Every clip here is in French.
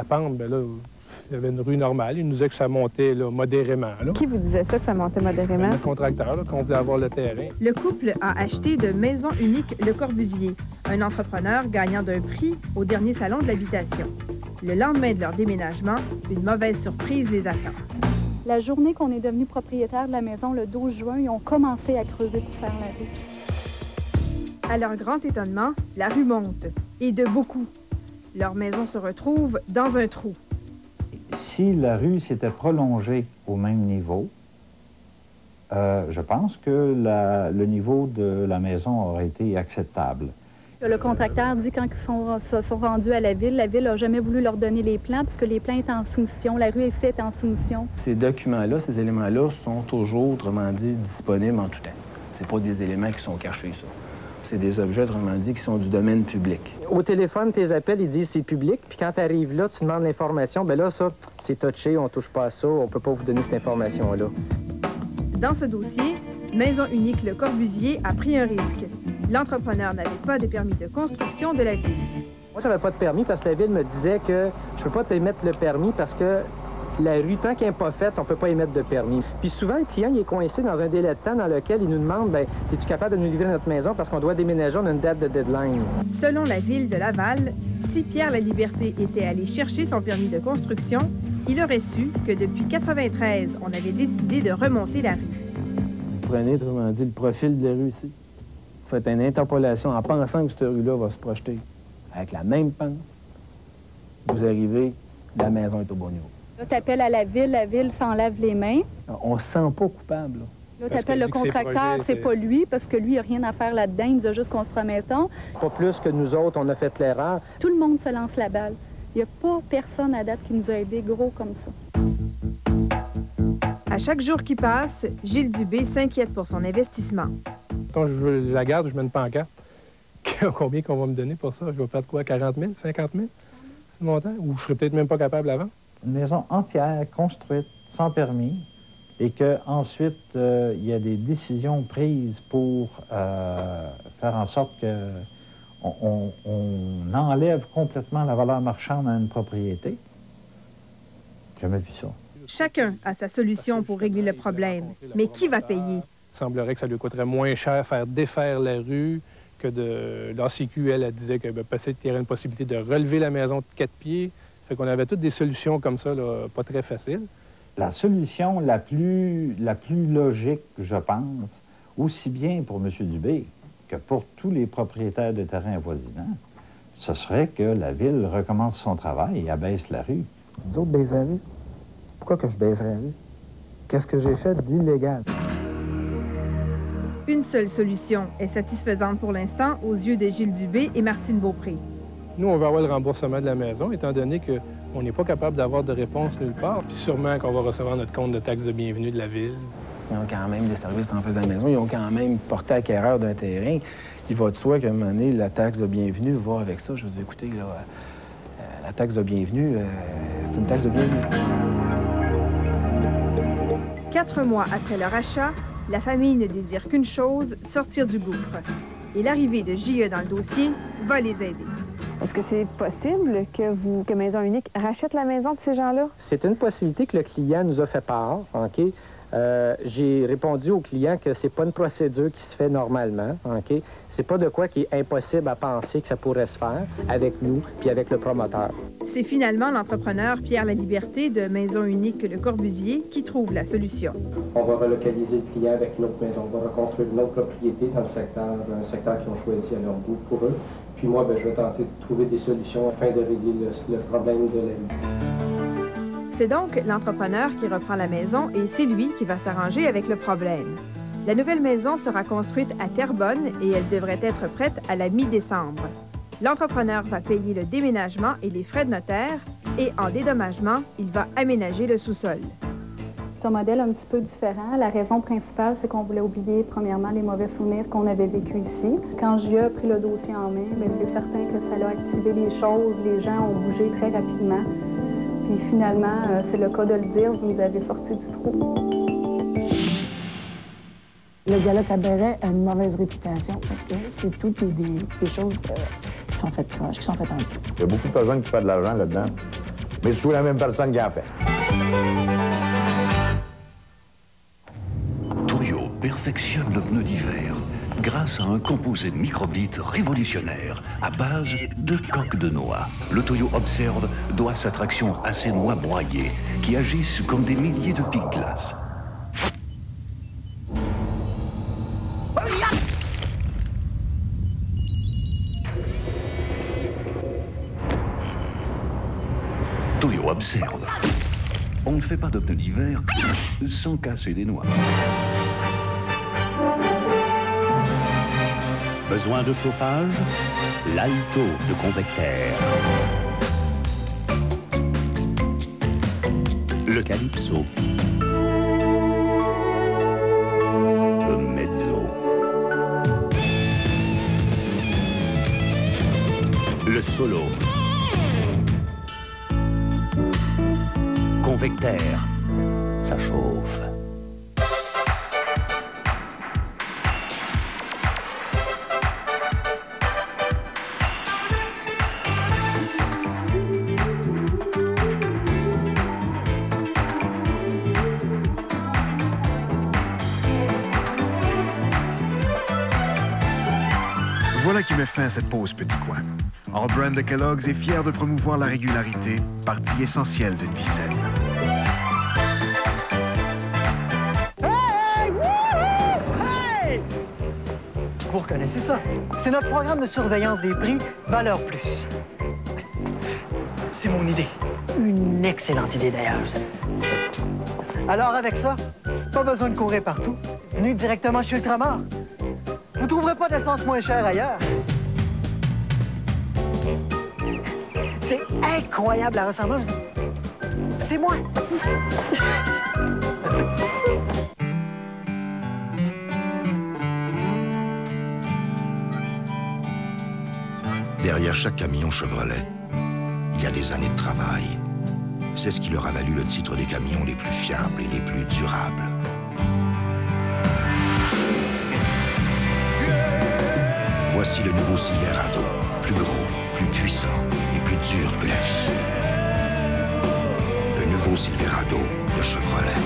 pente, bien là, il y avait une rue normale. Il nous disait que ça montait là, modérément. Là. Qui vous disait ça, que ça montait modérément? Le contracteur, là, qu'on voulait avoir le terrain. Le couple a acheté de Maison Unique Le Corbusier, un entrepreneur gagnant d'un prix au dernier salon de l'habitation. Le lendemain de leur déménagement, une mauvaise surprise les attend. La journée qu'on est devenu propriétaire de la maison, le 12 juin, ils ont commencé à creuser pour faire la rue. À leur grand étonnement, la rue monte, et de beaucoup. Leur maison se retrouve dans un trou. Si la rue s'était prolongée au même niveau, je pense que le niveau de la maison aurait été acceptable. Le contracteur dit quand ils sont rendus à la ville n'a jamais voulu leur donner les plans parce que les plans étaient en soumission, la rue est en soumission. Ces documents-là, ces éléments-là sont toujours, autrement dit, disponibles en tout temps. C'est pas des éléments qui sont cachés, ça. C'est des objets, autrement dit, qui sont du domaine public. Au téléphone, tes appels, ils disent c'est public, puis quand tu arrives là, tu demandes l'information, bien là, ça, c'est touché, on touche pas à ça, on peut pas vous donner cette information-là. Dans ce dossier, Maison Unique Le Corbusier a pris un risque. L'entrepreneur n'avait pas de permis de construction de la ville. Moi, j'avais pas de permis parce que la ville me disait que je peux pas t'émettre le permis parce que la rue, tant qu'elle n'est pas faite, on peut pas émettre de permis. Puis souvent, le client, il est coincé dans un délai de temps dans lequel il nous demande, bien, es-tu capable de nous livrer notre maison parce qu'on doit déménager, on a une date de deadline. Selon la ville de Laval, si Pierre Laliberté était allé chercher son permis de construction, il aurait su que depuis 1993, on avait décidé de remonter la rue. Vous prenez, autrement dit, le profil de la rue ici. Vous faites une interpolation en pensant que cette rue-là va se projeter avec la même pente. Vous arrivez, la maison est au bon niveau. Là, tu appelles à la ville s'enlève les mains. On se sent pas coupable. Là, tu appelles le contracteur, c'est pas lui, parce que lui, il n'a rien à faire là-dedans, il nous a juste construit la maison. Pas plus que nous autres, on a fait l'erreur. Tout le monde se lance la balle. Il n'y a pas personne à date qui nous a aidés gros comme ça. À chaque jour qui passe, Gilles Dubé s'inquiète pour son investissement. Quand je la garde, je mets une pancarte. Combien qu'on va me donner pour ça? Je vais perdre quoi? 40 000? 50 000? Ce montant? Ou je serais peut-être même pas capable avant? Une maison entière construite sans permis et qu'ensuite, il y a des décisions prises pour faire en sorte qu'on enlève complètement la valeur marchande à une propriété. J'ai jamais vu ça. Chacun a sa solution pour régler le problème. Mais qui va payer? Il semblerait que ça lui coûterait moins cher faire défaire la rue que de... L'ACQ, elle disait que peut-être qu'il y aurait une possibilité de relever la maison de 4 pieds. Fait qu'on avait toutes des solutions comme ça, là, pas très faciles. La solution la plus logique, je pense, aussi bien pour M. Dubé que pour tous les propriétaires de terrains avoisinants, ce serait que la Ville recommence son travail et abaisse la rue. Nous autres, baisser la rue? Pourquoi que je baisserais la rue? Qu'est-ce que j'ai fait d'illégal? Une seule solution est satisfaisante pour l'instant aux yeux de Gilles Dubé et Martine Beaupré. Nous, on va avoir le remboursement de la maison, étant donné qu'on n'est pas capable d'avoir de réponse nulle part. Puis sûrement qu'on va recevoir notre compte de taxe de bienvenue de la Ville. Ils ont quand même des services en face de la maison. Ils ont quand même porté acquéreur d'un terrain. Il va de soi qu'à un moment donné, la taxe de bienvenue va avec ça. Je vous dis, écoutez, là, la taxe de bienvenue, c'est une taxe de bienvenue. 4 mois après leur achat, la famille ne désire qu'une chose, sortir du gouffre. Et l'arrivée de JE dans le dossier va les aider. Est-ce que c'est possible que Maison Unique rachète la maison de ces gens-là? C'est une possibilité que le client nous a fait part, OK? J'ai répondu au client que c'est pas une procédure qui se fait normalement, OK? C'est pas de quoi qui est impossible à penser que ça pourrait se faire avec nous puis avec le promoteur. C'est finalement l'entrepreneur Pierre Laliberté de Maison Unique Le Corbusier qui trouve la solution. On va relocaliser le client avec une autre maison. On va reconstruire une autre propriété dans le secteur, un secteur qu'ils ont choisi à leur goût pour eux. Puis moi, je vais tenter de trouver des solutions afin de régler le problème de la vie. C'est donc l'entrepreneur qui reprend la maison et c'est lui qui va s'arranger avec le problème. La nouvelle maison sera construite à Terrebonne et elle devrait être prête à la mi-décembre. L'entrepreneur va payer le déménagement et les frais de notaire et en dédommagement, il va aménager le sous-sol. C'est un modèle un petit peu différent. La raison principale, c'est qu'on voulait oublier, premièrement, les mauvais souvenirs qu'on avait vécus ici. Quand JE a pris le dossier en main, c'est certain que ça a activé les choses. Les gens ont bougé très rapidement. Puis finalement, c'est le cas de le dire, vous nous avez sorti du trou. Le Gala Cabaret a une mauvaise réputation parce que c'est toutes des choses qui sont faites croches, qui sont faites en dessous. Il y a beaucoup de personnes qui font de l'argent là-dedans. mais sous la même personne qui en fait. Toyo perfectionne le pneu d'hiver grâce à un composé de microbites révolutionnaire à base de coque de noix. Le Toyo Observe doit sa traction à ces noix broyées qui agissent comme des milliers de pics glace. Toyo Observe. On ne fait pas de pneus d'hiver sans casser des noix. Besoin de chauffage? L'Alto de Convectaire. Le Calypso. Le Mezzo. Le Solo. Convectaire. Ça chauffe. Voilà qui met fin à cette pause Petit Coin. Our brand de Kellogg's est fier de promouvoir la régularité, partie essentielle d'une vie saine. Hey! Wouhou! Hey! Vous reconnaissez ça? C'est notre programme de surveillance des prix Valeur Plus. C'est mon idée. Une excellente idée d'ailleurs. Alors avec ça, pas besoin de courir partout. Venez directement chez Ultramar. Vous trouverez pas d'essence moins chère ailleurs. C'est incroyable la ressemblance. C'est moi. Derrière chaque camion Chevrolet, il y a des années de travail. C'est ce qui leur a valu le titre des camions les plus fiables et les plus durables. Voici le nouveau Silverado, plus gros, plus puissant et plus dur que la vie. Le nouveau Silverado de Chevrolet.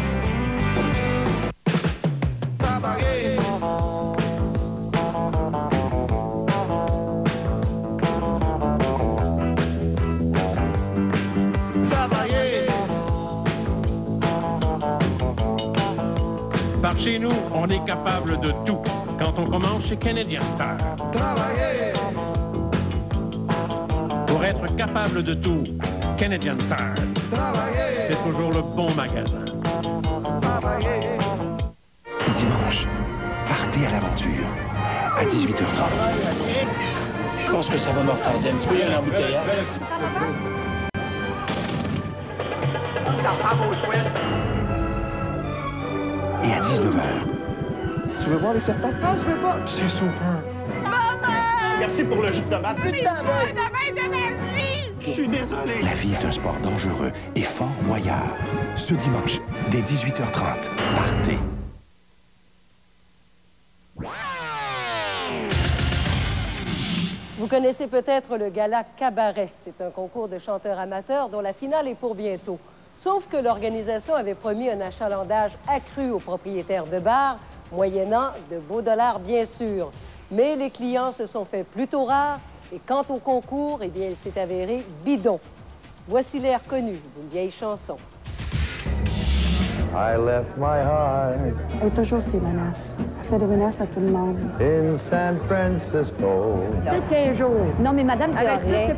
Par chez nous, on est capable de tout. Quand on commence chez Canadian Tire. Pour être capable de tout, Canadian Tire. C'est toujours le bon magasin. Dimanche, partez à l'aventure. À 18h30. Je pense que ça va me retarder un petit peu, il y a un embouteillage. Et à 19h. Tu veux voir les serpents? Non, je veux pas. C'est super. Maman! Merci pour le jus de tomate. Je suis désolé. La vie est un sport dangereux et fort moyard. Ce dimanche, dès 18h30, partez. Vous connaissez peut-être le gala Cabaret. C'est un concours de chanteurs amateurs dont la finale est pour bientôt. Sauf que l'organisation avait promis un achalandage accru aux propriétaires de bars, moyennant de beaux dollars, bien sûr. Mais les clients se sont fait plutôt rares et quant au concours, eh bien, il s'est avéré bidon. Voici l'air connu d'une vieille chanson. I left my heart Elle a toujours ses menaces. Elle fait des menaces à tout le monde. in San Francisco. C'est 15 jours. Non, mais Madame Théoret,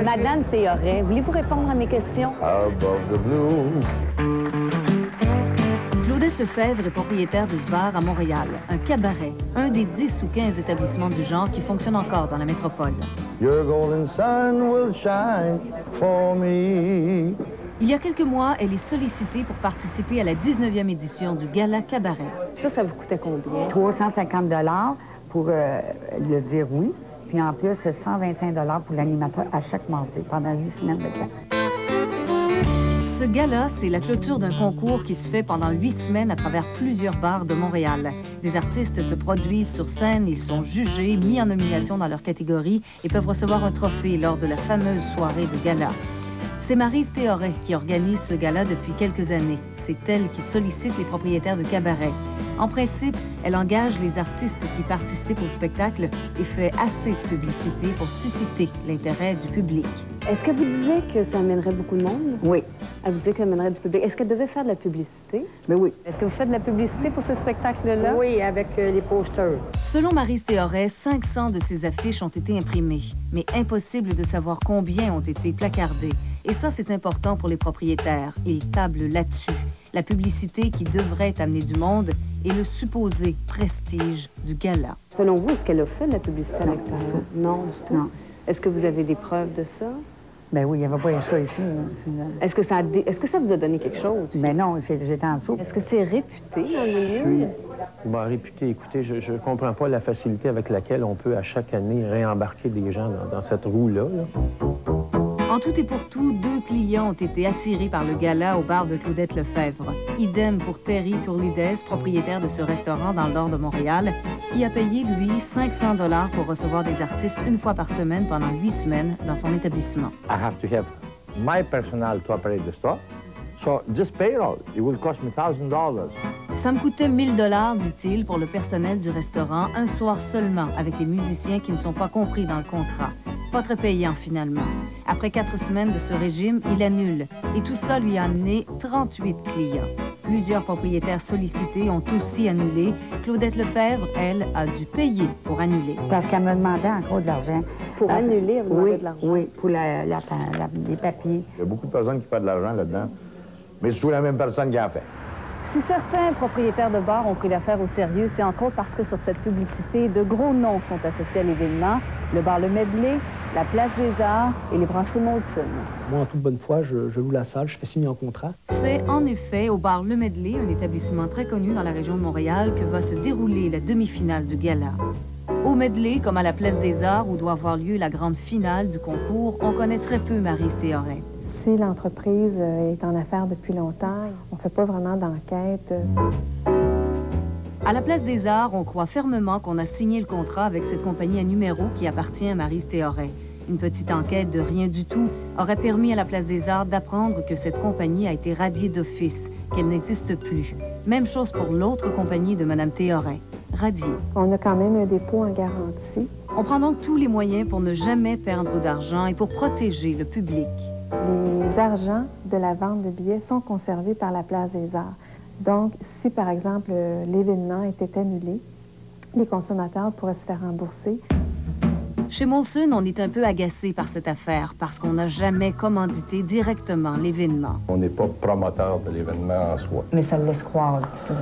Madame Théoret, voulez-vous répondre à mes questions? Above the blue. Claudette Lefebvre est propriétaire de ce bar à Montréal, un cabaret, un des 10 ou 15 établissements du genre qui fonctionnent encore dans la métropole. Your golden sun will shine for me. Il y a quelques mois, elle est sollicitée pour participer à la 19e édition du Gala Cabaret. Ça vous coûtait combien? 350 $ pour le dire oui. Puis en plus, 125 $ pour l'animateur à chaque mardi pendant 8 semaines de temps. Ce gala, c'est la clôture d'un concours qui se fait pendant 8 semaines à travers plusieurs bars de Montréal. Des artistes se produisent sur scène et sont jugés, mis en nomination dans leur catégorie et peuvent recevoir un trophée lors de la fameuse soirée de gala. C'est Maryse Théoret qui organise ce gala depuis quelques années. C'est elle qui sollicite les propriétaires de cabarets. En principe, elle engage les artistes qui participent au spectacle et fait assez de publicité pour susciter l'intérêt du public. Est-ce que vous disiez que ça amènerait beaucoup de monde? Oui. Elle vous dit qu'elle amènerait du public. Est-ce qu'elle devait faire de la publicité? Mais oui. Est-ce que vous faites de la publicité pour ce spectacle-là? Oui, avec les posters. Selon Maryse Théoret, 500 de ces affiches ont été imprimées. Mais impossible de savoir combien ont été placardées. Et ça, c'est important pour les propriétaires. Ils tablent là-dessus. La publicité qui devrait amener du monde et le supposé prestige du gala. Selon vous, est-ce qu'elle a fait de la publicité à l'extérieur? Non, du tout. Non. Est-ce que vous avez des preuves de ça? Ben oui, il n'y avait pas ça ici. Est-ce que ça vous a donné quelque chose? Ben non, j'étais en dessous. Est-ce que c'est réputé dans le milieu? Bon, réputé, écoutez, je ne comprends pas la facilité avec laquelle on peut à chaque année réembarquer des gens dans cette roue-là. En tout et pour tout, 2 clients ont été attirés par le gala au bar de Claudette Lefebvre. Idem pour Terry Tourlides, propriétaire de ce restaurant dans le nord de Montréal, qui a payé, lui, 500 $ pour recevoir des artistes une fois par semaine pendant 8 semaines dans son établissement. I have to have my personnel to operate the store. So just payroll, it will cost me $1,000. Ça me coûtait 1 000 $, dit-il, pour le personnel du restaurant, un soir seulement, avec les musiciens qui ne sont pas compris dans le contrat. Pas très payant, finalement. Après 4 semaines de ce régime, il annule. Et tout ça lui a amené 38 clients. Plusieurs propriétaires sollicités ont aussi annulé. Claudette Lefebvre, elle, a dû payer pour annuler. Parce qu'elle me demandait encore de l'argent. Pour annuler, elle me demandait de l'argent? Oui, pour les papiers. Il y a beaucoup de personnes qui font de l'argent là-dedans, mais c'est toujours la même personne qui en fait. Si certains propriétaires de bars ont pris l'affaire au sérieux, c'est entre autres parce que sur cette publicité, de gros noms sont associés à l'événement. Le bar Le Medley, la Place des Arts et les Brasseries Molson. Moi, en toute bonne foi, je loue la salle, je fais signer un contrat. C'est en effet au bar Le Medley, un établissement très connu dans la région de Montréal, que va se dérouler la demi-finale du gala. Au Medley, comme à la Place des Arts, où doit avoir lieu la grande finale du concours, on connaît très peu Maryse Théoret. Si l'entreprise est en affaires depuis longtemps, on ne fait pas vraiment d'enquête. À la Place des Arts, on croit fermement qu'on a signé le contrat avec cette compagnie à numéro qui appartient à Maryse Théoret. Une petite enquête de rien du tout aurait permis à la Place des Arts d'apprendre que cette compagnie a été radiée d'office, qu'elle n'existe plus. Même chose pour l'autre compagnie de Mme Théoret, radiée. On a quand même un dépôt en garantie. On prend donc tous les moyens pour ne jamais perdre d'argent et pour protéger le public. Les argents de la vente de billets sont conservés par la Place des Arts. Donc, si par exemple l'événement était annulé, les consommateurs pourraient se faire rembourser. Chez Molson, on est un peu agacé par cette affaire parce qu'on n'a jamais commandité directement l'événement. On n'est pas promoteur de l'événement en soi. Mais ça le laisse croire un petit peu.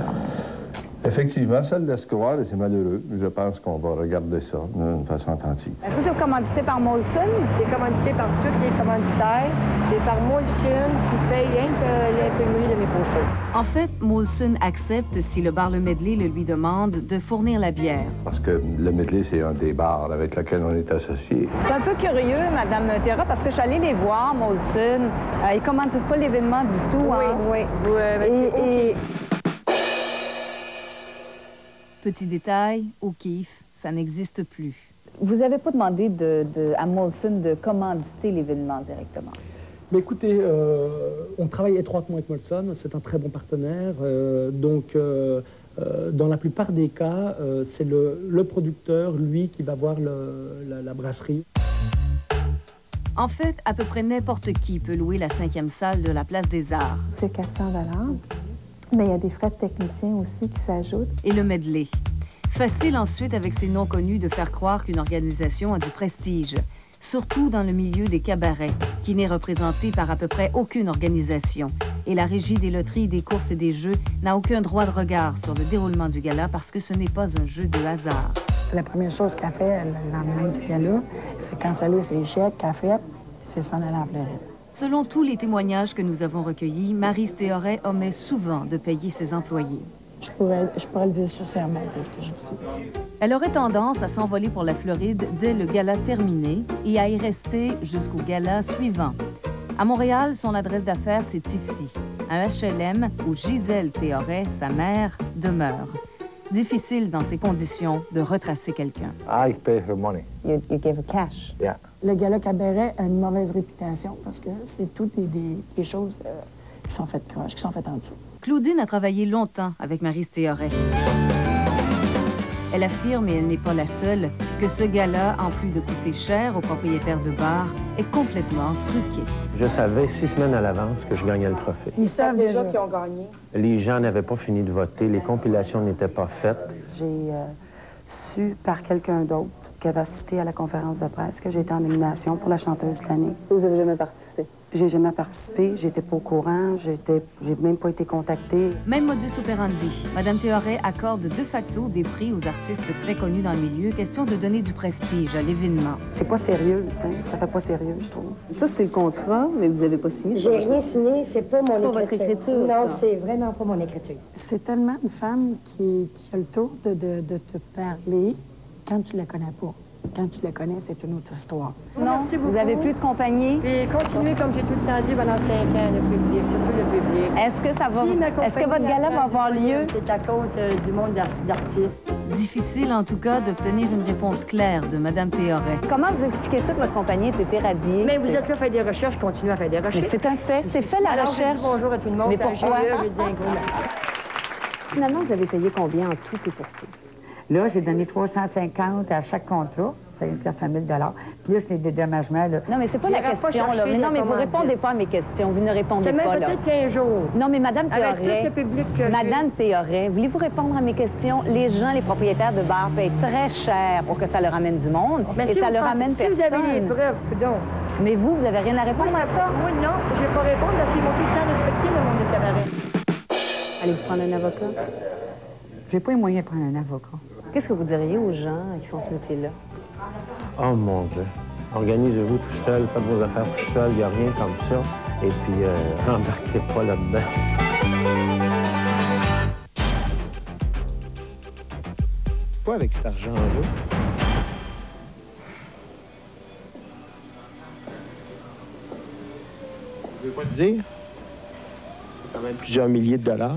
Effectivement, ça le laisse croire et c'est malheureux. Je pense qu'on va regarder ça d'une façon attentive. Est-ce que c'est commandité par Molson? C'est commandité par tous les commanditaires. C'est par Molson qui paye rien que l'imprimerie de mes posters. En fait, Molson accepte, si le bar Le Medley le lui demande, de fournir la bière. Parce que le Medley, c'est un des bars avec lequel on est associé. C'est un peu curieux, Mme Théoret, parce que je suis allée les voir, Molson. Ils ne commandent pas l'événement du tout. Oui, oui. Petit détail, au kiff, ça n'existe plus. Vous n'avez pas demandé à Molson de commanditer l'événement directement? Mais écoutez, on travaille étroitement avec Molson, c'est un très bon partenaire. Dans la plupart des cas, c'est le producteur, lui, qui va voir la brasserie. En fait, à peu près n'importe qui peut louer la 5e salle de la Place des Arts. C'est 400 $. Mais il y a des frais de technicien aussi qui s'ajoutent. Et le Medley. Facile ensuite, avec ces noms connus, de faire croire qu'une organisation a du prestige. Surtout dans le milieu des cabarets, qui n'est représenté par à peu près aucune organisation. Et la Régie des loteries, des courses et des jeux n'a aucun droit de regard sur le déroulement du gala parce que ce n'est pas un jeu de hasard. La première chose qu'elle fait le lendemain du gala, c'est canceller ses chèques qu'elle fait, c'est s'en aller en Floride. Selon tous les témoignages que nous avons recueillis, Maryse Théoret omet souvent de payer ses employés. Je pourrais le dire sur serment, parce que je vous ai dit. Elle aurait tendance à s'envoler pour la Floride dès le gala terminé et à y rester jusqu'au gala suivant. À Montréal, son adresse d'affaires, c'est ici, un HLM où Gisèle Théoret, sa mère, demeure. Difficile dans ces conditions de retracer quelqu'un. I pay her money. You gave her cash. Yeah. Le gala cabaret a une mauvaise réputation parce que c'est toutes des choses qui sont faites croche, qui sont faites en dessous. Claudine a travaillé longtemps avec Maryse Théoret. Elle affirme, et elle n'est pas la seule, que ce gala, en plus de coûter cher aux propriétaires de bars, est complètement truqué. Je savais 6 semaines à l'avance que je gagnais le trophée. Ils savent déjà qu'ils ont gagné. Les gens n'avaient pas fini de voter, les compilations n'étaient pas faites. J'ai su par quelqu'un d'autre qui avait assisté à la conférence de presse que j'étais en nomination pour la chanteuse de l'année. Vous n'avez jamais participé? J'ai jamais participé, j'étais pas au courant, j'ai même pas été contactée. Même modus operandi. Madame Théoret accorde de facto des prix aux artistes très connus dans le milieu, question de donner du prestige à l'événement. C'est pas sérieux, tu sais, ça fait pas sérieux, je trouve. Ça, c'est le contrat, mais vous n'avez pas signé. J'ai rien signé, c'est pas mon votre écriture. Non, c'est vraiment pas mon écriture. C'est tellement une femme qui a le tour de te parler quand tu la connais pas. Quand tu la connais, c'est une autre histoire. Non, vous n'avez plus de compagnie. Et continuez comme j'ai tout le temps dit pendant 5 ans, le public, surtout le public. Est-ce que ça va... Est-ce que votre gala va avoir lieu? C'est à cause du monde d'artistes. Difficile, en tout cas, d'obtenir une réponse claire de Madame Théoret. Comment vous expliquez ça que votre compagnie était irradiée? Mais vous êtes là à faire des recherches, continuez à faire des recherches. C'est un fait. C'est fait, la recherche. Bonjour à tout le monde. Mais pourquoi? J'ai dit un gros merci. Finalement, vous avez payé combien en tout et pour tout? Là, j'ai donné 350 à chaque contrat. Ça fait 1 000 $, plus les dédommagements. Là. Non, mais c'est pas la question, là. Mais non, mais vous répondez pas à mes questions. Vous ne répondez pas, là. C'est même peut-être 15 jours. Non, mais Madame Théoret... Madame Théoret, voulez-vous répondre à mes questions? Les gens, les propriétaires de bars payent très cher pour que ça leur amène du monde. Mais et si ça leur amène personne. Si vous avez les preuves, donc. Mais vous n'avez rien à répondre à ça? Moi, non. Je vais pas répondre parce qu'ils vont tout le temps respecter le monde de cabaret. Allez-vous prendre un avocat? J'ai pas les moyens de prendre un avocat. Qu'est-ce que vous diriez aux gens qui font ce métier-là? Oh mon Dieu. Organisez-vous tout seul, faites vos affaires tout seul, il n'y a rien comme ça. Et puis, embarquez pas là-dedans. Quoi avec cet argent-là? Je veux pas te dire. C'est quand même plusieurs milliers de dollars,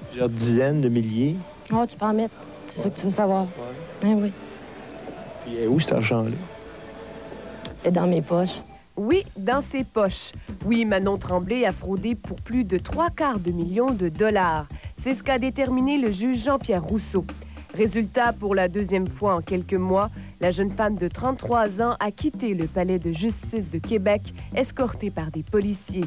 plusieurs dizaines de milliers. Oh, tu peux en mettre. C'est ça que tu veux savoir. Ouais. Ben oui. Puis, où cet argent-là? Et dans mes poches. Oui, dans ses poches. Oui, Manon Tremblay a fraudé pour plus de 3/4 de million de dollars. C'est ce qu'a déterminé le juge Jean-Pierre Rousseau. Résultat, pour la 2e fois en quelques mois, la jeune femme de 33 ans a quitté le palais de justice de Québec, escortée par des policiers.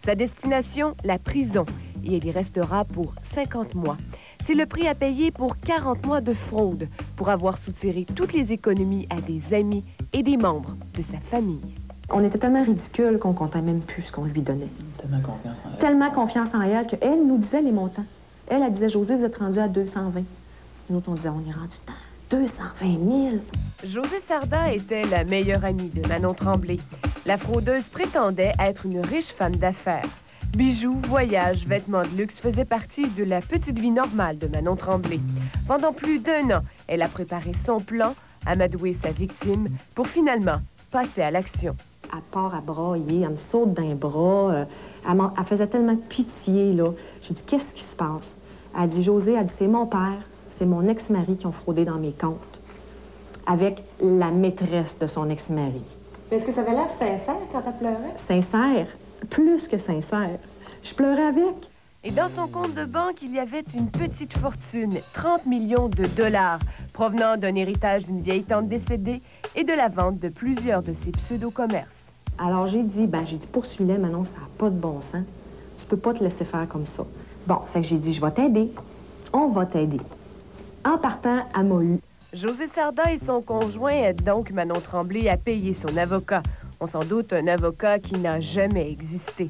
Sa destination, la prison, et elle y restera pour 50 mois. C'est le prix à payer pour 40 mois de fraude, pour avoir soutiré toutes les économies à des amis et des membres de sa famille. On était tellement ridicule qu'on comptait même plus ce qu'on lui donnait. Tellement confiance en elle. Tellement confiance en elle qu'elle nous disait les montants. Elle disait, José, vous êtes rendu à 220. Nous autres, on disait, on est rendu à 220 000. José Sarda était la meilleure amie de Manon Tremblay. La fraudeuse prétendait être une riche femme d'affaires. Bijoux, voyages, vêtements de luxe faisaient partie de la petite vie normale de Manon Tremblay. Pendant plus d'1 an, elle a préparé son plan, amadoué sa victime, pour finalement passer à l'action. Elle part à brailler, elle me saute d'un bras, elle faisait tellement de pitié, là. J'ai dit, qu'est-ce qui se passe? Elle dit, José, elle dit, c'est mon père, c'est mon ex-mari qui ont fraudé dans mes comptes, avec la maîtresse de son ex-mari. Est-ce que ça avait l'air sincère quand elle pleurait? Sincère? Plus que sincère. Je pleurais avec. Et dans son compte de banque, il y avait une petite fortune, 30 millions de dollars, provenant d'un héritage d'une vieille tante décédée et de la vente de plusieurs de ses pseudo-commerces. Alors j'ai dit, poursuis-les, Manon, ça n'a pas de bon sens. Tu peux pas te laisser faire comme ça. Bon, fait que j'ai dit, je vais t'aider. On va t'aider. En partant, elle m'a eu. José Sarda et son conjoint aident donc Manon Tremblay à payer son avocat. On s'en doute, un avocat qui n'a jamais existé.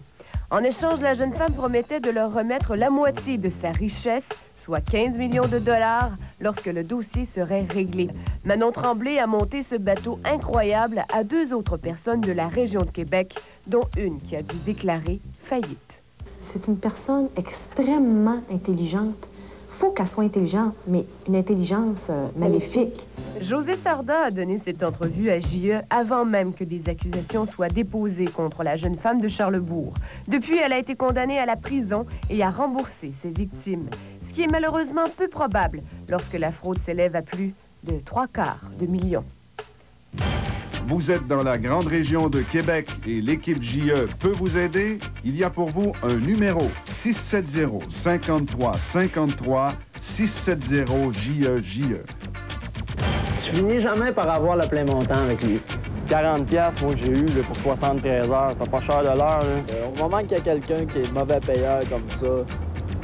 En échange, la jeune femme promettait de leur remettre la moitié de sa richesse, soit 15 millions de dollars, lorsque le dossier serait réglé. Manon Tremblay a monté ce bateau incroyable à 2 autres personnes de la région de Québec, dont une qui a dû déclarer faillite. C'est une personne extrêmement intelligente. Faut qu'elle soit intelligente, mais une intelligence maléfique. José Sarda a donné cette entrevue à JE avant même que des accusations soient déposées contre la jeune femme de Charlesbourg. Depuis, elle a été condamnée à la prison et a remboursé ses victimes. Ce qui est malheureusement peu probable lorsque la fraude s'élève à plus de 3/4 million. Vous êtes dans la grande région de Québec et l'équipe JE peut vous aider? Il y a pour vous un numéro 670-5353, 670-JE-JE. Tu finis jamais par avoir le plein montant avec lui. 40$, moi, que j'ai eu là, pour 73 heures. C'est pas cher de l'heure. Au moment qu'il y a quelqu'un qui est mauvais payeur comme ça,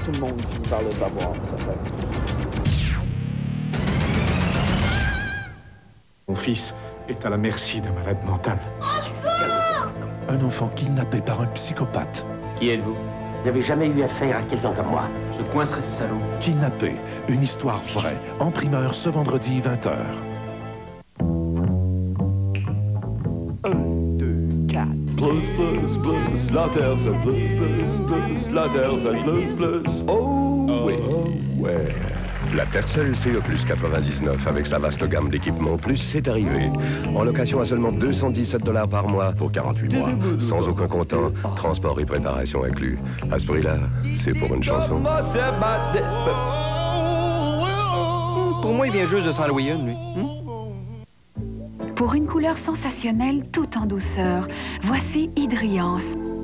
tout le monde finit par le savoir. Ça fait. Mon fils est à la merci d'un malade mental. Un enfant kidnappé par un psychopathe. Qui êtes-vous? Vous n'avez jamais eu affaire à quelqu'un comme moi. Je coincerai ce salaud. Kidnappé, une histoire vraie, en primeur ce vendredi 20h. 1, 2, 4. Plus, plus, plus, la terre c'est plus, plus, plus, la terre c'est plus, plus. Oh, oui, ouais. La Tercel CE Plus 99 avec sa vaste gamme d'équipements Plus, c'est arrivé. En location à seulement 217 $ par mois pour 48 mois. Sans aucun comptant, transport et préparation inclus. À ce prix-là, c'est pour une chanson. Pour moi, il vient juste de s'en louer une, lui. Pour une couleur sensationnelle tout en douceur, voici Hydriance.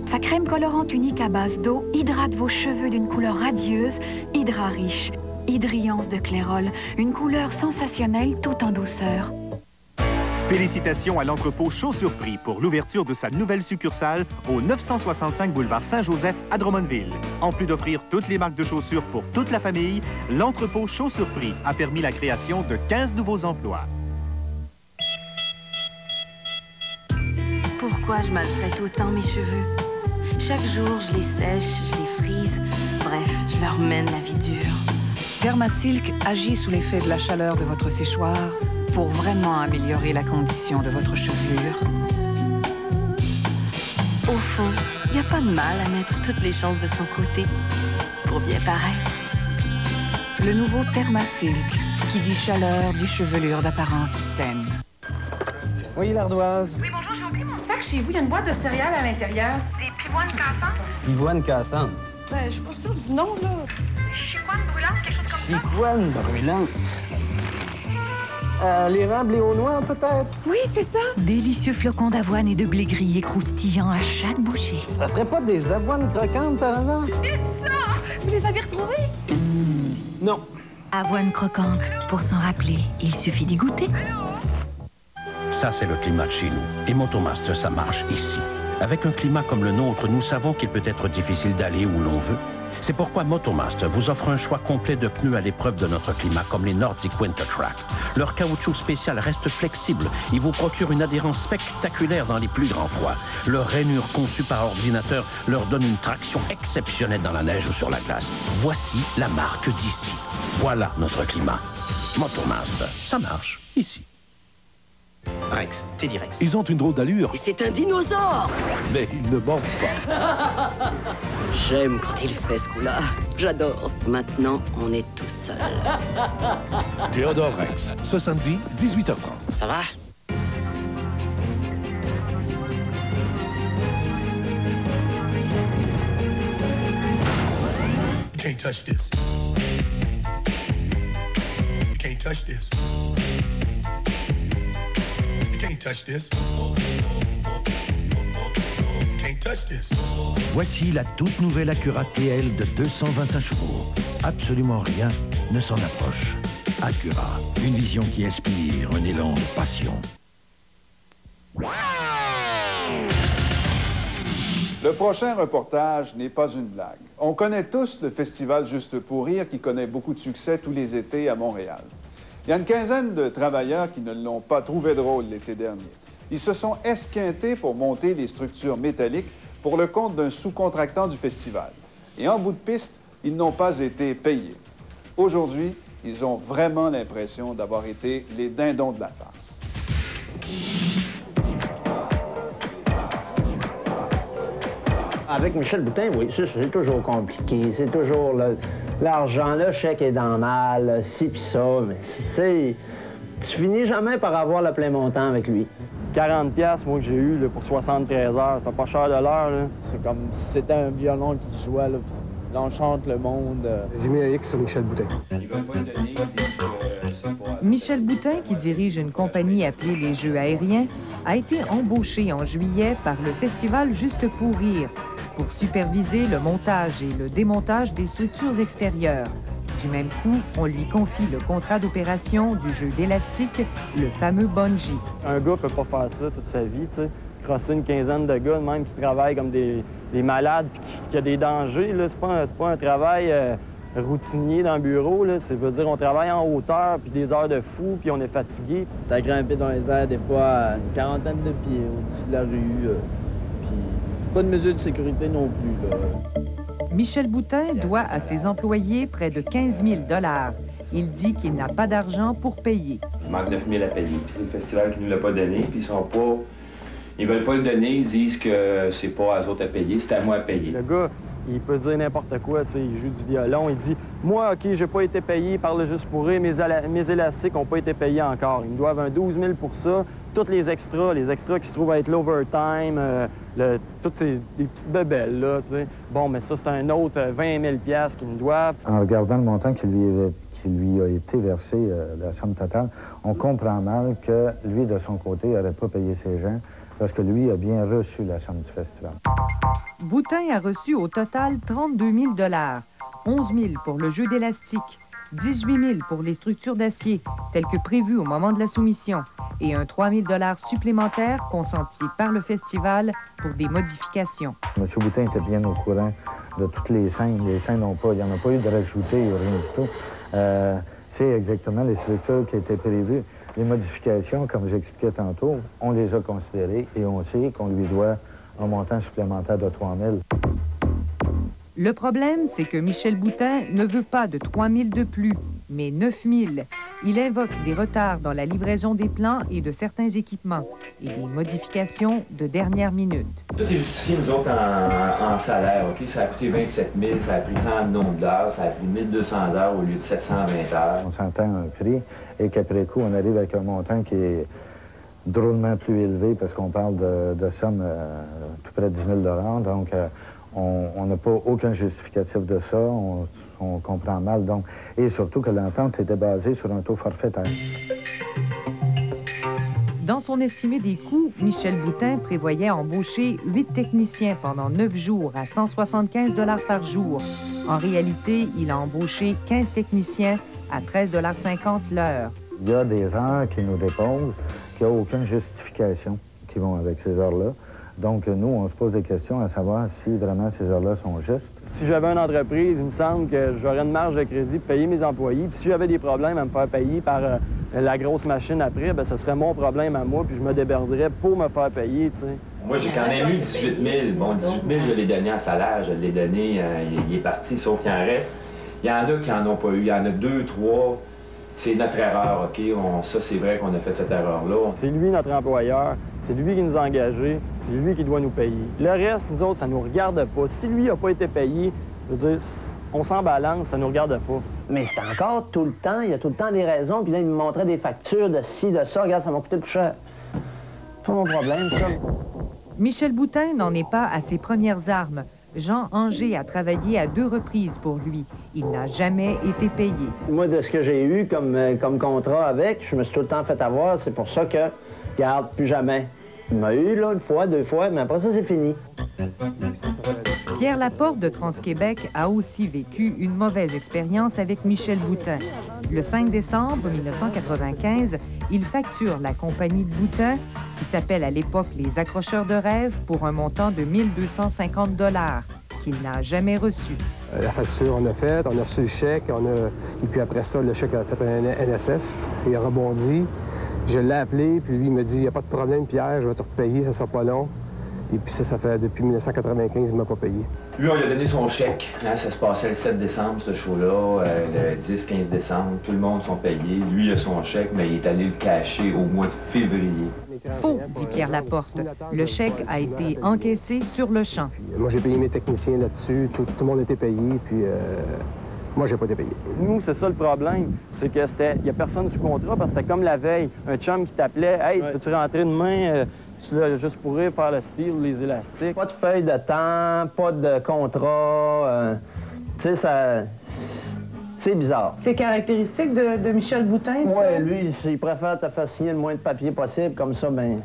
Sa crème colorante unique à base d'eau hydrate vos cheveux d'une couleur radieuse, Hydra Riche. Hydriance de Clairol, une couleur sensationnelle tout en douceur. Félicitations à l'entrepôt Chaud Surpris pour l'ouverture de sa nouvelle succursale au 965 boulevard Saint-Joseph à Drummondville. En plus d'offrir toutes les marques de chaussures pour toute la famille, l'entrepôt Chaud Surpris a permis la création de 15 nouveaux emplois. Pourquoi je maltraite autant mes cheveux? Chaque jour, je les sèche, je les frise. Bref, je leur mène la vie dure. Thermasilk agit sous l'effet de la chaleur de votre séchoir pour vraiment améliorer la condition de votre chevelure. Au fond, il n'y a pas de mal à mettre toutes les chances de son côté pour bien paraître. Le nouveau Thermasilk, qui dit chaleur, dit chevelure d'apparence saine. Oui, l'ardoise. Oui, bonjour, j'ai oublié mon sac chez vous. Il y a une boîte de céréales à l'intérieur. Des pivoines cassantes. Pivoine cassante. Ben, je suis pas sûre du nom, là. Chicoine brûlante, quelque chose comme ça. Chicoine brûlante. Les rangs blé au noir, peut-être? Oui, c'est ça. Délicieux flocons d'avoine et de blé grillé croustillant à chaque bouchée. Ça serait pas des avoines croquantes, par hasard? C'est ça! Vous les avez retrouvées? Non. Avoine croquante. Pour s'en rappeler, il suffit d'y goûter. Ça, c'est le climat de chez nous. Et Motomaster, ça marche ici. Avec un climat comme le nôtre, nous savons qu'il peut être difficile d'aller où l'on veut. C'est pourquoi Motomaster vous offre un choix complet de pneus à l'épreuve de notre climat, comme les Nordic Winter Track. Leur caoutchouc spécial reste flexible. Il vous procure une adhérence spectaculaire dans les plus grands froids. Leur rainure conçue par ordinateur leur donne une traction exceptionnelle dans la neige ou sur la glace. Voici la marque d'ici. Voilà notre climat. Motomaster, ça marche ici. Rex, Teddy Rex. Ils ont une drôle d'allure. Et c'est un dinosaure! Mais ils ne mordent pas. J'aime quand il fait ce coup-là. J'adore. Maintenant, on est tout seul. Théodore Rex, ce samedi, 18h30. Ça va? You can't touch this. You can't touch this. You can't touch this. You can't touch this. Voici la toute nouvelle Acura TL de 225 chevaux. Absolument rien ne s'en approche. Acura, une vision qui inspire un élan de passion. Le prochain reportage n'est pas une blague. On connaît tous le festival Juste pour rire qui connaît beaucoup de succès tous les étés à Montréal. Il y a une quinzaine de travailleurs qui ne l'ont pas trouvé drôle l'été dernier. Ils se sont esquintés pour monter les structures métalliques pour le compte d'un sous-contractant du festival. Et en bout de piste, ils n'ont pas été payés. Aujourd'hui, ils ont vraiment l'impression d'avoir été les dindons de la farce. Avec Michel Boutin, oui, ça, c'est toujours compliqué. C'est toujours l'argent, le chèque est dans le mal, ci pis ça. Mais tu sais, tu finis jamais par avoir le plein montant avec lui. 40$, moi, que j'ai eu là, pour 73 heures. C'est pas cher de l'heure, là. C'est comme si c'était un violon qui jouait, là. Là, on chante le monde. J'ai mis un X sur Michel Boutin. Michel Boutin, qui dirige une compagnie appelée les Jeux aériens, a été embauché en juillet par le festival Juste pour rire pour superviser le montage et le démontage des structures extérieures. Du même coup, on lui confie le contrat d'opération du jeu d'élastique, le fameux bungee. Un gars peut pas faire ça toute sa vie, tu sais. Crosser une quinzaine de gars, même qui travaillent comme des malades, puis qui a des dangers, là. C'est pas un travail routinier dans le bureau, là. Ça veut dire on travaille en hauteur, puis des heures de fou, puis on est fatigué. T'as grimpé dans les airs des fois à une quarantaine de pieds au-dessus de la rue, puis pas de mesure de sécurité non plus, là. Michel Boutin doit à ses employés près de 15 000 $. Il dit qu'il n'a pas d'argent pour payer. Il manque 9 000 à payer. Puis c'est le festival qui ne nous l'a pas donné, puis ils veulent pas le donner, ils disent que c'est pas à eux autres à payer, c'est à moi à payer. Le gars, il peut dire n'importe quoi, tu sais, il joue du violon, il dit « Moi, OK, j'ai pas été payé par le Juste pour rire, mes élastiques n'ont pas été payés encore. Ils me doivent un 12 000 pour ça. Tous les extras qui se trouvent à être l'overtime, toutes des petites bebelles, là, tu sais. Bon, mais ça, c'est un autre 20 000 $ qu'ils me doivent. » En regardant le montant qui lui a été versé, la somme totale, on comprend mal que lui, de son côté, n'aurait pas payé ses gens, parce que lui a bien reçu la somme du festival. Boutin a reçu au total 32 000 $, 11 000 pour le jeu d'élastique, 18 000 pour les structures d'acier, telles que prévues au moment de la soumission, et un 3 000 $ supplémentaire consenti par le festival pour des modifications. M. Boutin était bien au courant de toutes les scènes. Les scènes il n'y en a pas eu de rajouter, rien du tout. C'est exactement les structures qui étaient prévues. Les modifications, comme j'expliquais tantôt, on les a considérées et on sait qu'on lui doit un montant supplémentaire de 3 000. Le problème, c'est que Michel Boutin ne veut pas de 3 000 de plus, mais 9 000. Il invoque des retards dans la livraison des plans et de certains équipements et des modifications de dernière minute. Tout est justifié, nous autres, en salaire, OK? Ça a coûté 27 000, ça a pris tant de nombre d'heures, ça a pris 1 200 heures au lieu de 720 heures. On s'entend un prix et qu'après coup, on arrive avec un montant qui est drôlement plus élevé parce qu'on parle de sommes tout près de 10 000 $. Donc, on n'a pas aucun justificatif de ça, on comprend mal. Donc, et surtout que l'entente était basée sur un taux forfaitaire. Dans son estimé des coûts, Michel Boutin prévoyait embaucher 8 techniciens pendant 9 jours à 175 $ par jour. En réalité, il a embauché 15 techniciens à 13,50 $ l'heure. Il y a des heures qui nous déposent, qui n'ont aucune justification qui vont avec ces heures-là. Donc, nous, on se pose des questions à savoir si vraiment ces heures-là sont justes. Si j'avais une entreprise, il me semble que j'aurais une marge de crédit pour payer mes employés. Puis si j'avais des problèmes à me faire payer par la grosse machine après, bien, ce serait mon problème à moi, puis je me démerderais pour me faire payer, tu sais. Moi, j'ai quand même eu 18 000. Bon, 18 000, je l'ai donné en salaire, je l'ai donné, il est parti, sauf qu'il en reste. Il y en a qui n'en ont pas eu. Il y en a 2, 3. C'est notre erreur, OK? Ça, c'est vrai qu'on a fait cette erreur-là. C'est lui, notre employeur. C'est lui qui nous a engagés. C'est lui qui doit nous payer. Le reste, nous autres, ça nous regarde pas. Si lui n'a pas été payé, je veux dire, on s'en balance, ça nous regarde pas. Mais c'est encore tout le temps, il y a tout le temps des raisons, puis là, il me montrait des factures de ci, de ça. Regarde, ça m'a coûté plus cher. C'est pas mon problème, ça. Michel Boutin n'en est pas à ses premières armes. Jean Anger a travaillé à 2 reprises pour lui. Il n'a jamais été payé. Moi, de ce que j'ai eu comme contrat avec, je me suis tout le temps fait avoir. C'est pour ça que, regarde, plus jamais. Il m'a eu, là, 1 fois, 2 fois, mais après ça, c'est fini. Pierre Laporte de Trans-Québec a aussi vécu une mauvaise expérience avec Michel Boutin. Le 5 décembre 1995, il facture la compagnie de Boutin, qui s'appelle à l'époque les Accrocheurs de rêve, pour un montant de 1 250 $, qu'il n'a jamais reçu. La facture, on a fait, on a reçu le chèque, et puis après ça, le chèque a fait un NSF, il a rebondi. Je l'ai appelé, puis lui, il me dit, il n'y a pas de problème, Pierre, je vais te repayer, ça sera pas long. Et puis ça fait depuis 1995, il ne m'a pas payé. Lui, on lui a donné son chèque. Hein, ça se passait le 7 décembre, ce show-là, le 10-15 décembre. Tout le monde sont payés. Lui, il a son chèque, mais il est allé le cacher au mois de février. Faux, dit Pierre Laporte. Le chèque a été encaissé sur le champ. Moi, j'ai payé mes techniciens là-dessus. Tout le monde était payé, puis moi, j'ai pas été payé. Nous, c'est ça le problème. C'est que il n'y a personne sous contrat, parce que c'était comme la veille. Un chum qui t'appelait, « Hey, peux-tu rentrer demain? Tu l'as juste pour rire, faire le style, les élastiques. » Pas de feuille de temps, pas de contrat. Tu sais, ça... C'est bizarre. C'est caractéristique de Michel Boutin, ça? Oui, lui, il préfère te faire signer le moins de papier possible, comme ça, ben...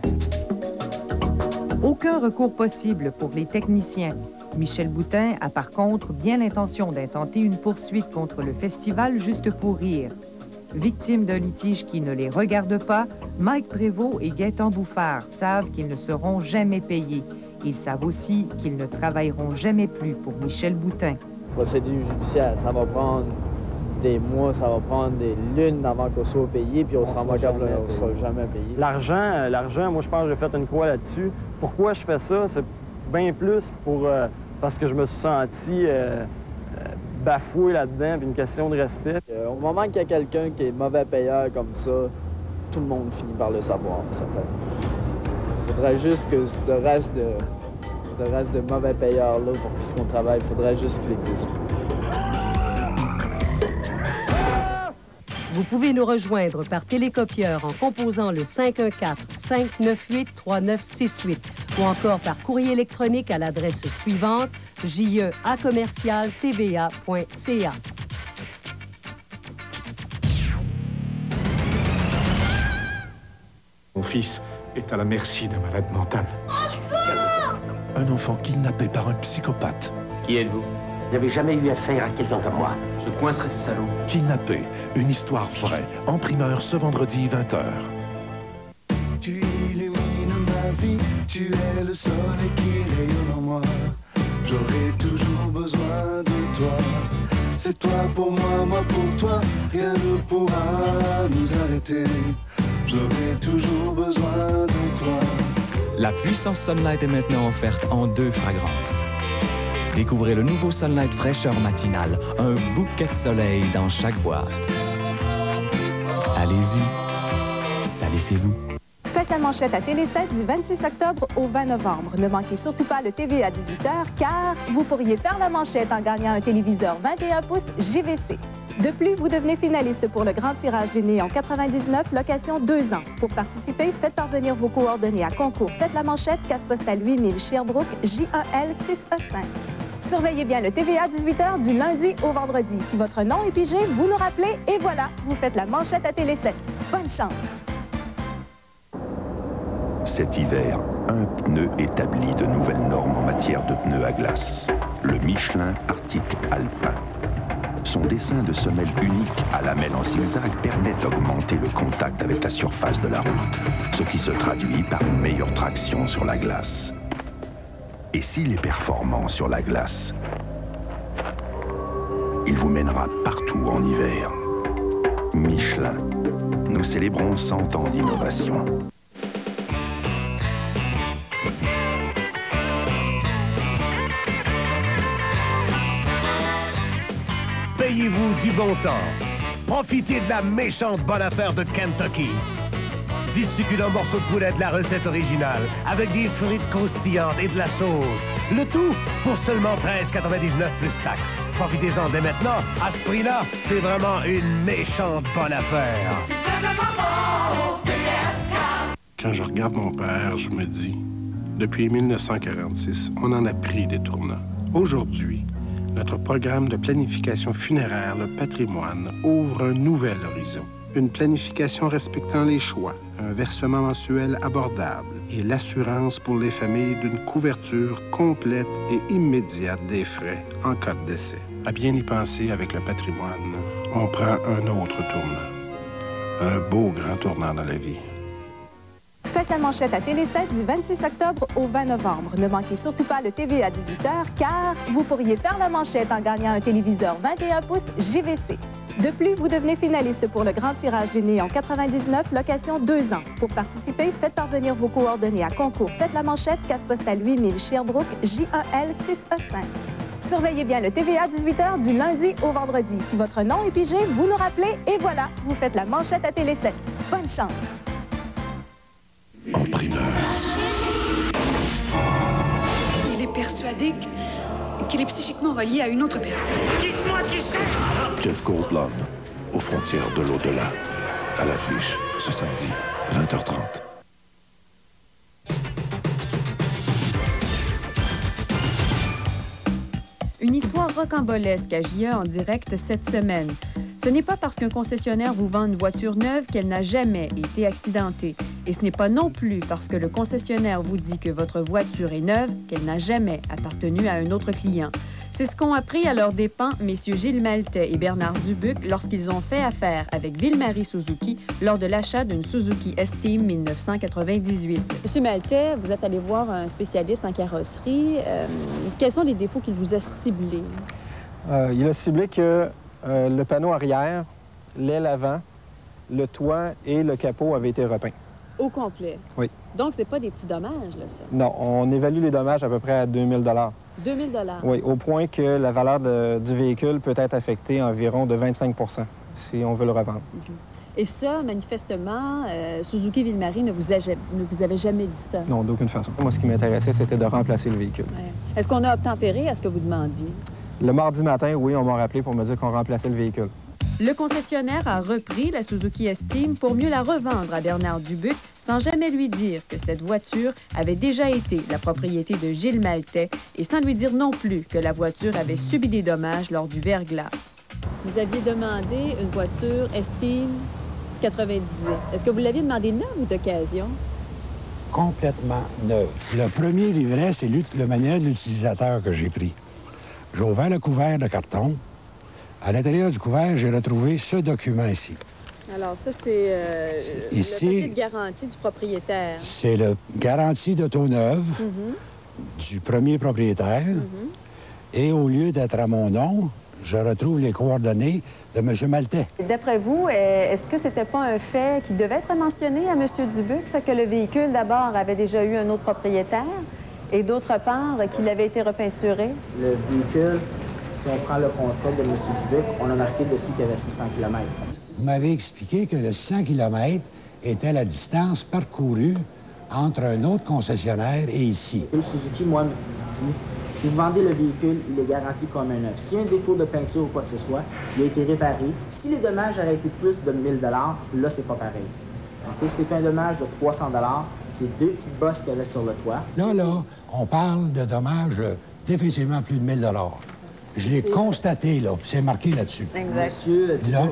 Aucun recours possible pour les techniciens. Michel Boutin a par contre bien l'intention d'intenter une poursuite contre le festival Juste pour rire. Victimes d'un litige qui ne les regarde pas, Mike Prévost et Gaëtan Bouffard savent qu'ils ne seront jamais payés. Ils savent aussi qu'ils ne travailleront jamais plus pour Michel Boutin. Procédure judiciaire, ça va prendre des mois, ça va prendre des lunes avant qu'on soit payé, puis on sera jamais payé. L'argent, moi je pense que j'ai fait une croix là-dessus. Pourquoi je fais ça? C'est bien plus pour parce que je me suis senti bafoué là-dedans, puis une question de respect. Au moment qu'il y a quelqu'un qui est mauvais payeur comme ça, tout le monde finit par le savoir. Il faudrait juste que ce reste de mauvais payeurs-là, pour ce qu'on travaille, il faudrait juste qu'il existe. Vous pouvez nous rejoindre par télécopieur en composant le 514-598-3968 ou encore par courrier électronique à l'adresse suivante je@commercialtva.ca. Mon fils est à la merci d'un malade mental. Un enfant kidnappé par un psychopathe. Qui êtes-vous? Vous n'avez jamais eu affaire à quelqu'un comme moi. Je coincerai ce salaud. Kidnappé, une histoire vraie, en primeur ce vendredi 20h. Tu illumines ma vie, tu es le soleil qui rayonne en moi. J'aurai toujours besoin de toi. C'est toi pour moi, moi pour toi. Rien ne pourra nous arrêter. J'aurai toujours besoin de toi. La puissance Sunlight est maintenant offerte en 2 fragrances. Découvrez le nouveau Sunlight fraîcheur matinale, un bouquet de soleil dans chaque boîte. Allez-y, salissez-vous. Faites la manchette à Télé 7 du 26 octobre au 20 novembre. Ne manquez surtout pas le TV à 18h, car vous pourriez faire la manchette en gagnant un téléviseur 21 pouces JVC. De plus, vous devenez finaliste pour le grand tirage du Néon 99, location 2 ans. Pour participer, faites parvenir vos coordonnées à concours. Faites la manchette, case postale 8000 Sherbrooke, J1L 6E5. Surveillez bien le TVA 18h du lundi au vendredi. Si votre nom est pigé, vous nous rappelez et voilà, vous faites la manchette à Télé 7. Bonne chance! Cet hiver, un pneu établit de nouvelles normes en matière de pneus à glace. Le Michelin Arctic Alpin. Son dessin de semelle unique à lamelles en zigzag permet d'augmenter le contact avec la surface de la route, ce qui se traduit par une meilleure traction sur la glace. Et s'il est performant sur la glace, il vous mènera partout en hiver. Michelin, nous célébrons 100 ans d'innovation. Payez-vous du bon temps. Profitez de la méchante bonne affaire de Kentucky. 10 succulents morceaux de poulet de la recette originale, avec des frites croustillantes et de la sauce. Le tout pour seulement 13,99 plus taxes. Profitez-en dès maintenant. À ce prix-là, c'est vraiment une méchante bonne affaire. Quand je regarde mon père, je me dis, depuis 1946, on en a pris des tournants. Aujourd'hui, notre programme de planification funéraire, le patrimoine, ouvre un nouvel horizon. Une planification respectant les choix, un versement mensuel abordable et l'assurance pour les familles d'une couverture complète et immédiate des frais en cas de décès. À bien y penser avec le patrimoine, on prend un autre tournant. Un beau grand tournant dans la vie. Faites la manchette à Télé 7 du 26 octobre au 20 novembre. Ne manquez surtout pas le TV à 18h, car vous pourriez faire la manchette en gagnant un téléviseur 21 pouces JVC. De plus, vous devenez finaliste pour le grand tirage du Néon 99, location 2 ans. Pour participer, faites parvenir vos coordonnées à concours. Faites la manchette, case postale 8000 Sherbrooke, J1L 6E5. Surveillez bien le TVA 18h du lundi au vendredi. Si votre nom est pigé, vous nous rappelez et voilà, vous faites la manchette à Télé 7. Bonne chance! En primeur. Il est persuadé qu'il est psychiquement relié à une autre personne. Dites-moi qui c'est! Jeff Goldblum, aux frontières de l'au-delà. À l'affiche, ce samedi, 20h30. Une Une histoire rocambolesque à JE en direct cette semaine. Ce n'est pas parce qu'un concessionnaire vous vend une voiture neuve qu'elle n'a jamais été accidentée. Et ce n'est pas non plus parce que le concessionnaire vous dit que votre voiture est neuve qu'elle n'a jamais appartenu à un autre client. C'est ce qu'ont appris à leurs dépens messieurs Gilles Maltais et Bernard Dubuc lorsqu'ils ont fait affaire avec Ville-Marie Suzuki lors de l'achat d'une Suzuki S-Team 1998. Monsieur Maltais, vous êtes allé voir un spécialiste en carrosserie. Quels sont les défauts qu'il vous a ciblés? Il a ciblé que le panneau arrière, l'aile avant, le toit et le capot avaient été repeints. Au complet? Oui. Donc, c'est pas des petits dommages, là, ça? Non, on évalue les dommages à peu près à 2000 $. 2000 $? Oui, au point que la valeur du véhicule peut être affectée environ de 25 % si on veut le revendre. Et ça, manifestement, Suzuki Ville-Marie ne vous avait jamais dit ça? Non, d'aucune façon. Moi, ce qui m'intéressait, c'était de remplacer le véhicule. Ouais. Est-ce qu'on a obtempéré à ce que vous demandiez? Le mardi matin, oui, on m'a rappelé pour me dire qu'on remplaçait le véhicule. Le concessionnaire a repris la Suzuki S-Team pour mieux la revendre à Bernard Dubuc, sans jamais lui dire que cette voiture avait déjà été la propriété de Gilles Maltais et sans lui dire non plus que la voiture avait subi des dommages lors du verglas. Vous aviez demandé une voiture S-Team 98. Est-ce que vous l'aviez demandé neuve ou d'occasion? Complètement neuve. Le premier livret, c'est le manuel de l'utilisateur que j'ai pris. J'ai ouvert le couvert de carton. À l'intérieur du couvert, j'ai retrouvé ce document ici. Alors, ça, c'est le papier de garantie du propriétaire. C'est le garantie d'auto neuve du premier propriétaire. Et au lieu d'être à mon nom, je retrouve les coordonnées de M. Maltais. D'après vous, est-ce que c'était pas un fait qui devait être mentionné à M. Dubuc, ça, que le véhicule, d'abord, avait déjà eu un autre propriétaire, et d'autre part, qu'il avait été repeinturé? Le véhicule, si on prend le contrat de M. Dubuc, on a marqué dessus qu'il y avait 600 km. Vous m'avez expliqué que le 600 km était la distance parcourue entre un autre concessionnaire et ici. Le Suzuki, moi, me dit, si vous vendez le véhicule, il est garanti comme un neuf. S'il y a un défaut de peinture ou quoi que ce soit, il a été réparé. Si les dommages auraient été plus de 1000 $, là, c'est pas pareil. Okay? C'est un dommage de 300 $. C'est 2 petites bosses qu'il y avait sur le toit. Là, on parle de dommages définitivement plus de 1000 $. Je l'ai constaté, là, puis c'est marqué là-dessus. Exact. Monsieur, là,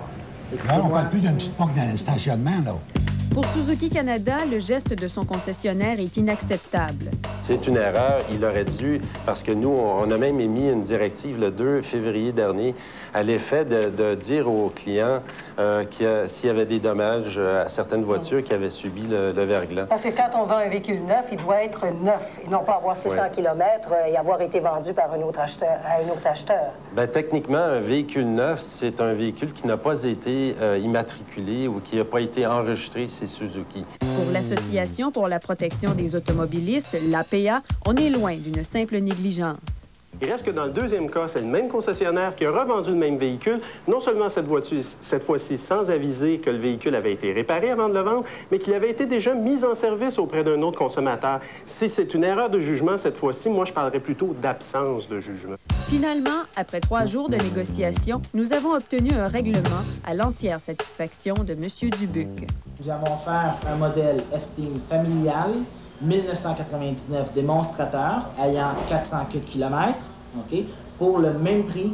on parle plus d'une petite porte d'un stationnement, là. Pour Suzuki Canada, le geste de son concessionnaire est inacceptable. C'est une erreur. Il aurait dû, parce que nous, on a même émis une directive le 2 février dernier à l'effet de dire aux clients s'il y avait des dommages à certaines voitures qui avaient subi le verglas. Parce que quand on vend un véhicule neuf, il doit être neuf et non pas avoir 600 km et avoir été vendu par un autre acheteur, à un autre acheteur. Bien, techniquement, un véhicule neuf, c'est un véhicule qui n'a pas été immatriculé ou qui n'a pas été enregistré chez Suzuki. Pour l'Association pour la protection des automobilistes, l'APA, on est loin d'une simple négligence. Il reste que dans le deuxième cas, c'est le même concessionnaire qui a revendu le même véhicule, non seulement cette voiture, cette fois-ci sans aviser que le véhicule avait été réparé avant de le vendre, mais qu'il avait été déjà mis en service auprès d'un autre consommateur. Si c'est une erreur de jugement cette fois-ci, moi je parlerais plutôt d'absence de jugement. Finalement, après 3 jours de négociations, nous avons obtenu un règlement à l'entière satisfaction de M. Dubuc. Nous avons offert un modèle S-Team familial, 1999 démonstrateur, ayant 400 km, OK, pour le même prix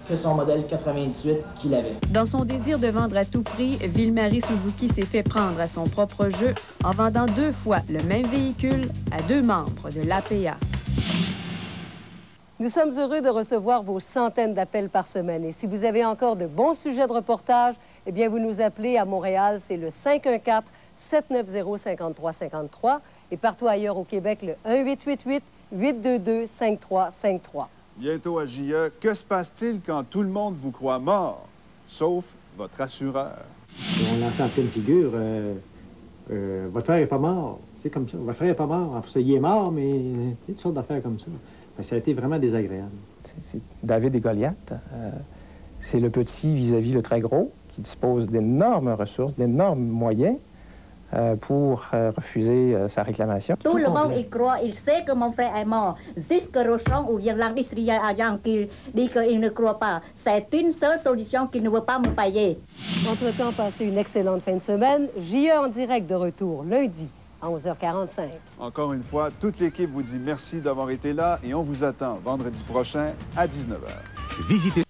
que son modèle 98 qu'il avait. Dans son désir de vendre à tout prix, Ville-Marie Suzuki s'est fait prendre à son propre jeu en vendant 2 fois le même véhicule à 2 membres de l'APA. Nous sommes heureux de recevoir vos centaines d'appels par semaine. Et si vous avez encore de bons sujets de reportage, eh bien, vous nous appelez à Montréal, c'est le 514-790-5353. Et partout ailleurs au Québec, le 1-888-822-5353. Bientôt à JE, que se passe-t-il quand tout le monde vous croit mort, sauf votre assureur? On lance en pleine figure, votre frère n'est pas mort. C'est comme ça, votre frère n'est pas mort. En fait, il est mort, mais c'est toutes sortes d'affaires comme ça. Ça a été vraiment désagréable. C'est David et Goliath. C'est le petit vis-à-vis le très gros, qui dispose d'énormes ressources, d'énormes moyens pour refuser sa réclamation. Tout le monde y croit, il sait que mon frère est mort. Jusque Rochon ou l'industrie agent qui dit qu'il ne croit pas. C'est une seule solution qu'il ne veut pas me payer. Entre-temps, passez une excellente fin de semaine. JE en direct de retour lundi à 11h45. Encore une fois, toute l'équipe vous dit merci d'avoir été là et on vous attend vendredi prochain à 19h. Visitez